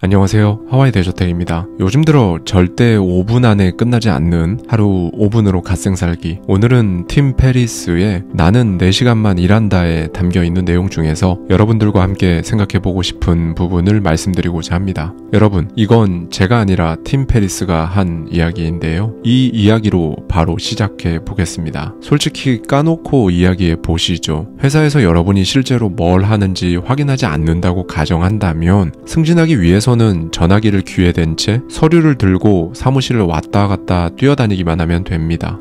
안녕하세요. 하와이 대저택입니다. 요즘 들어 절대 5분 안에 끝나지 않는 하루 5분으로 갓생살기. 오늘은 팀 페리스의 나는 4시간만 일한다에 담겨있는 내용 중에서 여러분들과 함께 생각해보고 싶은 부분을 말씀드리고자 합니다. 여러분, 이건 제가 아니라 팀 페리스가 한 이야기인데요. 이 이야기로 바로 시작해 보겠습니다. 솔직히 까놓고 이야기해 보시죠. 회사에서 여러분이 실제로 뭘 하는지 확인하지 않는다고 가정한다면 승진하기 위해서는 전화기를 귀에 댄 채 서류를 들고 사무실을 왔다 갔다 뛰어다니기만 하면 됩니다.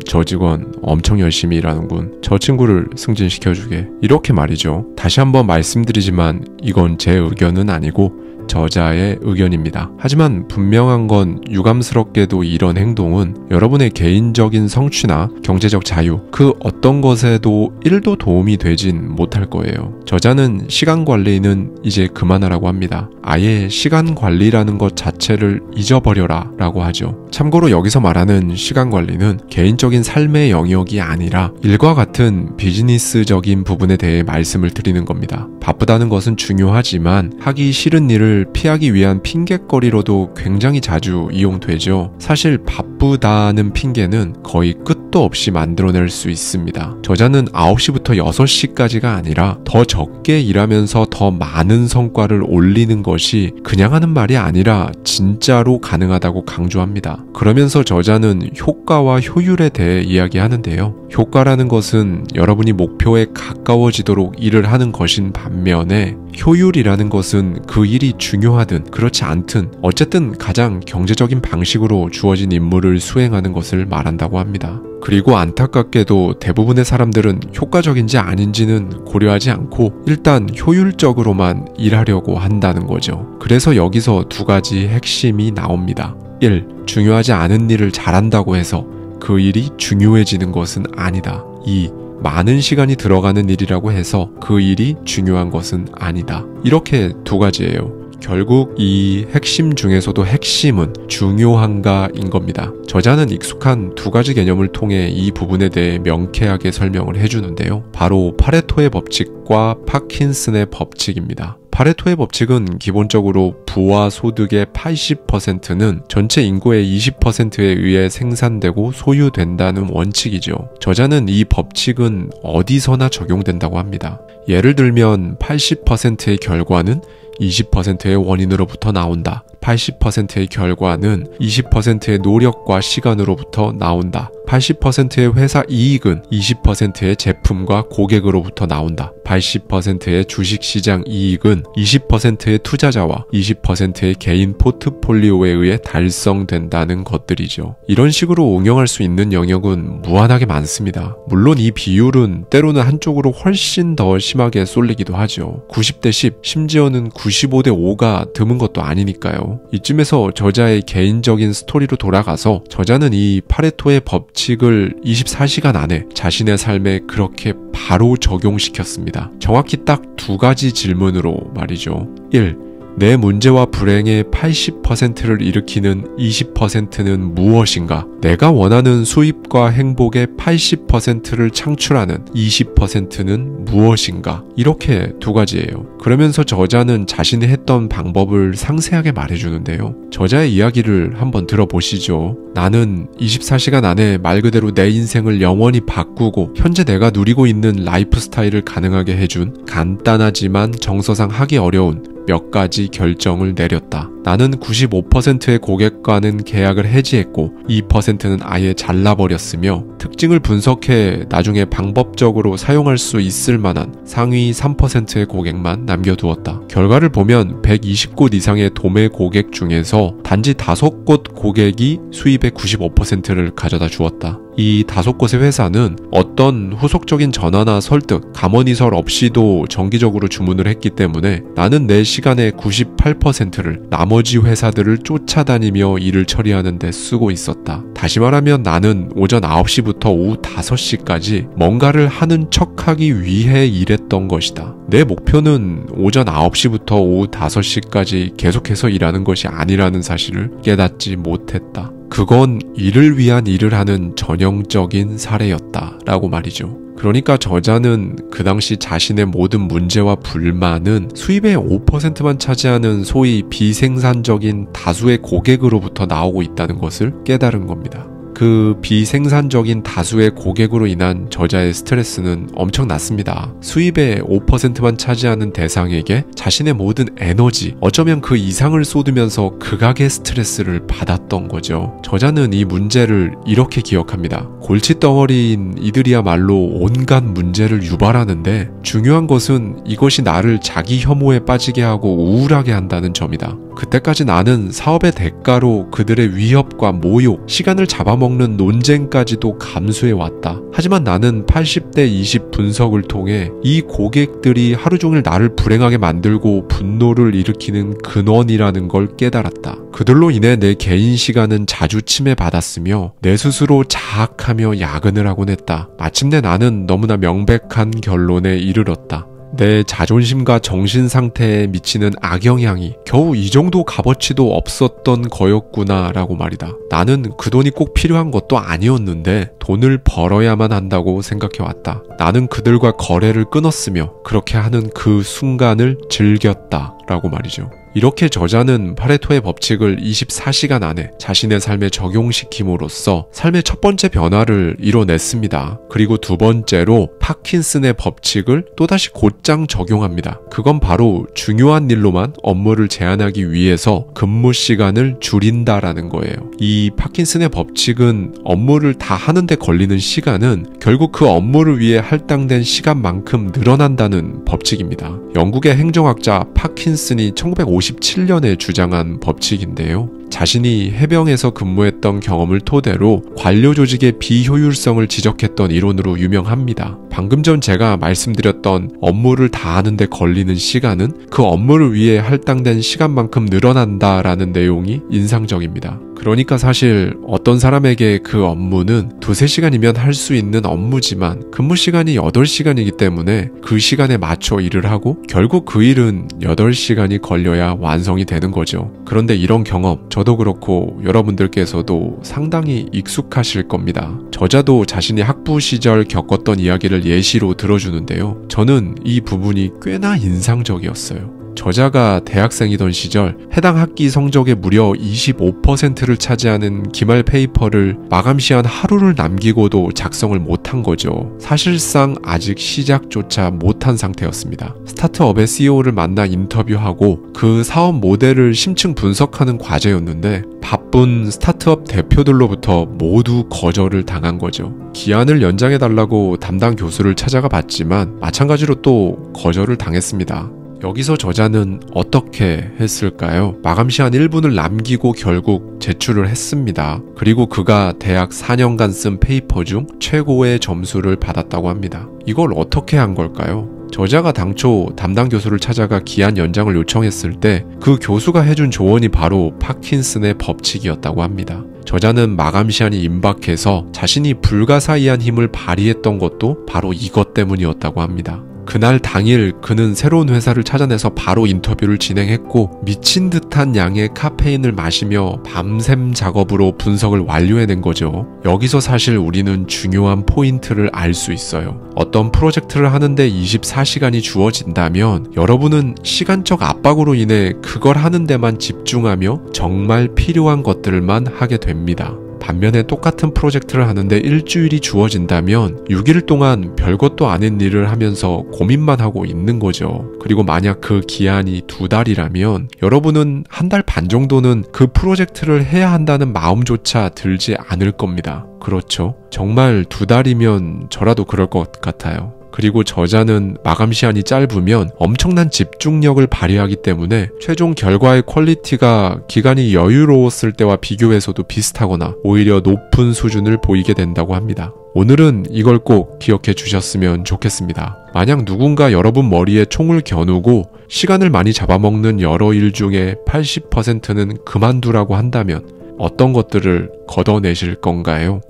저 직원 엄청 열심히 일하는군. 저 친구를 승진시켜주게. 이렇게 말이죠. 다시 한번 말씀드리지만 이건 제 의견은 아니고 저자의 의견입니다. 하지만 분명한 건 유감스럽게도 이런 행동은 여러분의 개인적인 성취나 경제적 자유, 그 어떤 것에도 1도 도움이 되진 못할 거예요. 저자는 시간 관리는 이제 그만하라고 합니다. 아예 시간 관리라는 것 자체를 잊어버려라 라고 하죠. 참고로 여기서 말하는 시간 관리는 개인적인 삶의 영역이 아니라 일과 같은 비즈니스적인 부분에 대해 말씀을 드리는 겁니다. 바쁘다는 것은 중요하지만 하기 싫은 일을 피하기 위한 핑곗거리로도 굉장히 자주 이용되죠. 사실 바쁘다는 핑계는 거의 끝도 없이 만들어낼 수 있습니다. 저자는 9시부터 6시까지가 아니라 더 적게 일하면서 더 많은 성과를 올리는 것이 그냥 하는 말이 아니라 진짜로 가능하다고 강조합니다. 그러면서 저자는 효과와 효율에 대해 이야기하는데요. 효과라는 것은 여러분이 목표에 가까워지도록 일을 하는 것인 반면에 효율이라는 것은 그 일이 중요하든 그렇지 않든 어쨌든 가장 경제적인 방식으로 주어진 임무를 수행하는 것을 말한다고 합니다. 그리고 안타깝게도 대부분의 사람들은 효과적인지 아닌지는 고려하지 않고 일단 효율적으로만 일하려고 한다는 거죠. 그래서 여기서 두 가지 핵심이 나옵니다. 1. 중요하지 않은 일을 잘한다고 해서 그 일이 중요해지는 것은 아니다. 2. 많은 시간이 들어가는 일이라고 해서 그 일이 중요한 것은 아니다. 이렇게 두 가지예요. 결국 이 핵심 중에서도 핵심은 중요한가인 겁니다. 저자는 익숙한 두 가지 개념을 통해 이 부분에 대해 명쾌하게 설명을 해주는데요. 바로 파레토의 법칙과 파킨슨의 법칙입니다. 파레토의 법칙은 기본적으로 부와 소득의 80%는 전체 인구의 20%에 의해 생산되고 소유된다는 원칙이죠. 저자는 이 법칙은 어디서나 적용된다고 합니다. 예를 들면 80%의 결과는 20%의 원인으로부터 나온다. 80%의 결과는 20%의 노력과 시간으로부터 나온다. 80%의 회사 이익은 20%의 제품과 고객으로부터 나온다. 80%의 주식시장 이익은 20%의 투자자와 20%의 개인 포트폴리오에 의해 달성된다는 것들이죠. 이런 식으로 응용할 수 있는 영역은 무한하게 많습니다. 물론 이 비율은 때로는 한쪽으로 훨씬 더 심하게 쏠리기도 하죠. 90대 10, 심지어는 95대 5가 드문 것도 아니니까요. 이쯤에서 저자의 개인적인 스토리로 돌아가서 저자는 이 파레토의 법칙을 24시간 안에 자신의 삶에 그렇게 바로 적용시켰습니다. 정확히 딱 두 가지 질문으로 말이죠. 1. 내 문제와 불행의 80%를 일으키는 20%는 무엇인가? 내가 원하는 수입과 행복의 80%를 창출하는 20%는 무엇인가? 이렇게 두 가지예요. 그러면서 저자는 자신이 했던 방법을 상세하게 말해주는데요. 저자의 이야기를 한번 들어보시죠. 나는 24시간 안에 말 그대로 내 인생을 영원히 바꾸고 현재 내가 누리고 있는 라이프 스타일을 가능하게 해준 간단하지만 정서상 하기 어려운 몇 가지 결정을 내렸다. 나는 95%의 고객과는 계약을 해지했고 2%는 아예 잘라버렸으며 특징을 분석해 나중에 방법적으로 사용할 수 있을 만한 상위 3%의 고객만 남겨두었다. 결과를 보면 120곳 이상의 도매 고객 중에서 단지 5곳 고객이 수입의 95%를 가져다 주었다. 이 5곳의 회사는 어떤 후속적인 전화나 설득, 감언이설 없이도 정기적으로 주문을 했기 때문에 나는 내 시간의 98%를 나머지 회사들을 쫓아다니며 일을 처리하는 데 쓰고 있었다. 다시 말하면 나는 오전 9시부터 오후 5시까지 뭔가를 하는 척하기 위해 일했던 것이다. 내 목표는 오전 9시부터 오후 5시까지 계속해서 일하는 것이 아니라는 사실을 깨닫지 못했다. 그건 일을 위한 일을 하는 전형적인 사례였다라고 말이죠. 그러니까 저자는 그 당시 자신의 모든 문제와 불만은 수입의 5%만 차지하는 소위 비생산적인 다수의 고객으로부터 나오고 있다는 것을 깨달은 겁니다. 그 비생산적인 다수의 고객으로 인한 저자의 스트레스는 엄청났습니다. 수입의 5%만 차지하는 대상에게 자신의 모든 에너지, 어쩌면 그 이상을 쏟으면서 극악의 스트레스를 받았던 거죠. 저자는 이 문제를 이렇게 기억합니다. 골칫덩어리인 이들이야말로 온갖 문제를 유발하는데 중요한 것은 이것이 나를 자기 혐오에 빠지게 하고 우울하게 한다는 점이다. 그때까지 나는 사업의 대가로 그들의 위협과 모욕, 시간을 잡아먹는 논쟁까지도 감수해왔다. 하지만 나는 80대 20 분석을 통해 이 고객들이 하루 종일 나를 불행하게 만들고 분노를 일으키는 근원이라는 걸 깨달았다. 그들로 인해 내 개인 시간은 자주 침해받았으며 내 스스로 자학하며 야근을 하곤 했다. 마침내 나는 너무나 명백한 결론에 이르렀다. 내 자존심과 정신 상태에 미치는 악영향이 겨우 이 정도 값어치도 없었던 거였구나 라고 말이다. 나는 그 돈이 꼭 필요한 것도 아니었는데 돈을 벌어야만 한다고 생각해왔다. 나는 그들과 거래를 끊었으며 그렇게 하는 그 순간을 즐겼다 라고 말이죠. 이렇게 저자는 파레토의 법칙을 24시간 안에 자신의 삶에 적용시킴으로써 삶의 첫 번째 변화를 이뤄냈습니다. 그리고 두 번째로 파킨슨의 법칙을 또다시 곧장 적용합니다. 그건 바로 중요한 일로만 업무를 제한하기 위해서 근무 시간을 줄인다라는 거예요. 이 파킨슨의 법칙은 업무를 다 하는데 걸리는 시간은 결국 그 업무를 위해 할당된 시간만큼 늘어난다는 법칙입니다. 영국의 행정학자 파킨슨이 1957년에 주장한 법칙인데요. 자신이 해병에서 근무했던 경험을 토대로 관료 조직의 비효율성을 지적했던 이론으로 유명합니다. 방금 전 제가 말씀드렸던 업무를 다 하는데 걸리는 시간은 그 업무를 위해 할당된 시간만큼 늘어난다라는 내용이 인상적입니다. 그러니까 사실 어떤 사람에게 그 업무는 2-3시간이면 할 수 있는 업무지만 근무 시간이 8시간이기 때문에 그 시간에 맞춰 일을 하고 결국 그 일은 8시간이 걸려야 완성이 되는 거죠. 그런데 이런 경험 저도 그렇고 여러분들께서도 상당히 익숙하실 겁니다. 저자도 자신이 학부 시절 겪었던 이야기를 예시로 들어주는데요. 저는 이 부분이 꽤나 인상적이었어요. 저자가 대학생이던 시절 해당 학기 성적의 무려 25%를 차지하는 기말 페이퍼를 마감 시한 하루를 남기고도 작성을 못한 거죠. 사실상 아직 시작조차 못한 상태였습니다. 스타트업의 CEO를 만나 인터뷰하고 그 사업 모델을 심층 분석하는 과제였는데 바쁜 스타트업 대표들로부터 모두 거절을 당한 거죠. 기한을 연장해달라고 담당 교수를 찾아가 봤지만 마찬가지로 또 거절을 당했습니다. 여기서 저자는 어떻게 했을까요? 마감 시한 1분을 남기고 결국 제출을 했습니다. 그리고 그가 대학 4년간 쓴 페이퍼 중 최고의 점수를 받았다고 합니다. 이걸 어떻게 한 걸까요? 저자가 당초 담당 교수를 찾아가 기한 연장을 요청했을 때 그 교수가 해준 조언이 바로 파킨슨의 법칙이었다고 합니다. 저자는 마감 시한이 임박해서 자신이 불가사의한 힘을 발휘했던 것도 바로 이것 때문이었다고 합니다. 그날 당일 그는 새로운 회사를 찾아내서 바로 인터뷰를 진행했고 미친 듯한 양의 카페인을 마시며 밤샘 작업으로 분석을 완료해낸 거죠. 여기서 사실 우리는 중요한 포인트를 알 수 있어요. 어떤 프로젝트를 하는데 24시간이 주어진다면 여러분은 시간적 압박으로 인해 그걸 하는 데만 집중하며 정말 필요한 것들만 하게 됩니다. 반면에 똑같은 프로젝트를 하는데 일주일이 주어진다면 6일 동안 별것도 아닌 일을 하면서 고민만 하고 있는 거죠. 그리고 만약 그 기한이 2달이라면 여러분은 1달 반 정도는 그 프로젝트를 해야 한다는 마음조차 들지 않을 겁니다. 그렇죠? 정말 2달이면 저라도 그럴 것 같아요. 그리고 저자는 마감 시한이 짧으면 엄청난 집중력을 발휘하기 때문에 최종 결과의 퀄리티가 기간이 여유로웠을 때와 비교해서도 비슷하거나 오히려 높은 수준을 보이게 된다고 합니다. 오늘은 이걸 꼭 기억해 주셨으면 좋겠습니다. 만약 누군가 여러분 머리에 총을 겨누고 시간을 많이 잡아먹는 여러 일 중에 80%는 그만두라고 한다면 어떤 것들을 걷어내실 건가요?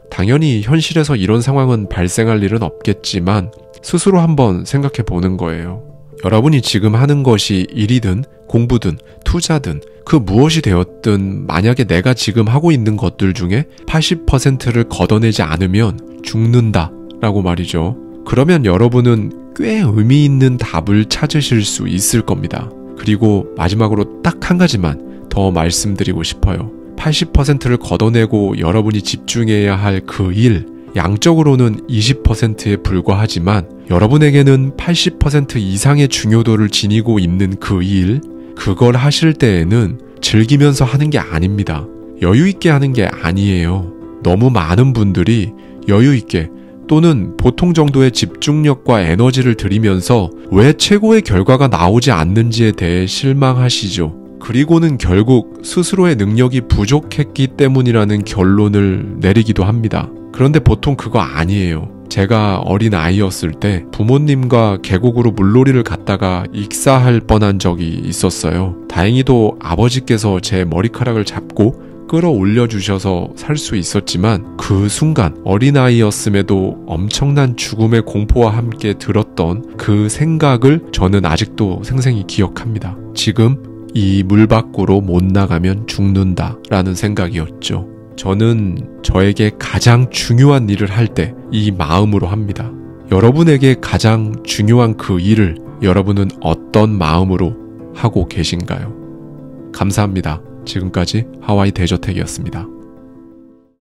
당연히 현실에서 이런 상황은 발생할 일은 없겠지만 스스로 한번 생각해 보는 거예요. 여러분이 지금 하는 것이 일이든 공부든 투자든 그 무엇이 되었든 만약에 내가 지금 하고 있는 것들 중에 80%를 걷어내지 않으면 죽는다 라고 말이죠. 그러면 여러분은 꽤 의미 있는 답을 찾으실 수 있을 겁니다. 그리고 마지막으로 딱 한 가지만 더 말씀드리고 싶어요. 80%를 걷어내고 여러분이 집중해야 할 그 일, 양적으로는 20%에 불과하지만 여러분에게는 80% 이상의 중요도를 지니고 있는 그 일, 그걸 하실 때에는 즐기면서 하는 게 아닙니다. 여유 있게 하는 게 아니에요. 너무 많은 분들이 여유 있게 또는 보통 정도의 집중력과 에너지를 들이면서 왜 최고의 결과가 나오지 않는지에 대해 실망하시죠. 그리고는 결국 스스로의 능력이 부족했기 때문이라는 결론을 내리기도 합니다. 그런데 보통 그거 아니에요. 제가 어린 아이였을 때 부모님과 계곡으로 물놀이를 갔다가 익사할 뻔한 적이 있었어요. 다행히도 아버지께서 제 머리카락을 잡고 끌어올려 주셔서 살 수 있었지만 그 순간 어린아이였음에도 엄청난 죽음의 공포와 함께 들었던 그 생각을 저는 아직도 생생히 기억합니다. 지금 이 물 밖으로 못 나가면 죽는다 라는 생각이었죠. 저는 저에게 가장 중요한 일을 할 때 이 마음으로 합니다. 여러분에게 가장 중요한 그 일을 여러분은 어떤 마음으로 하고 계신가요? 감사합니다. 지금까지 하와이 대저택이었습니다.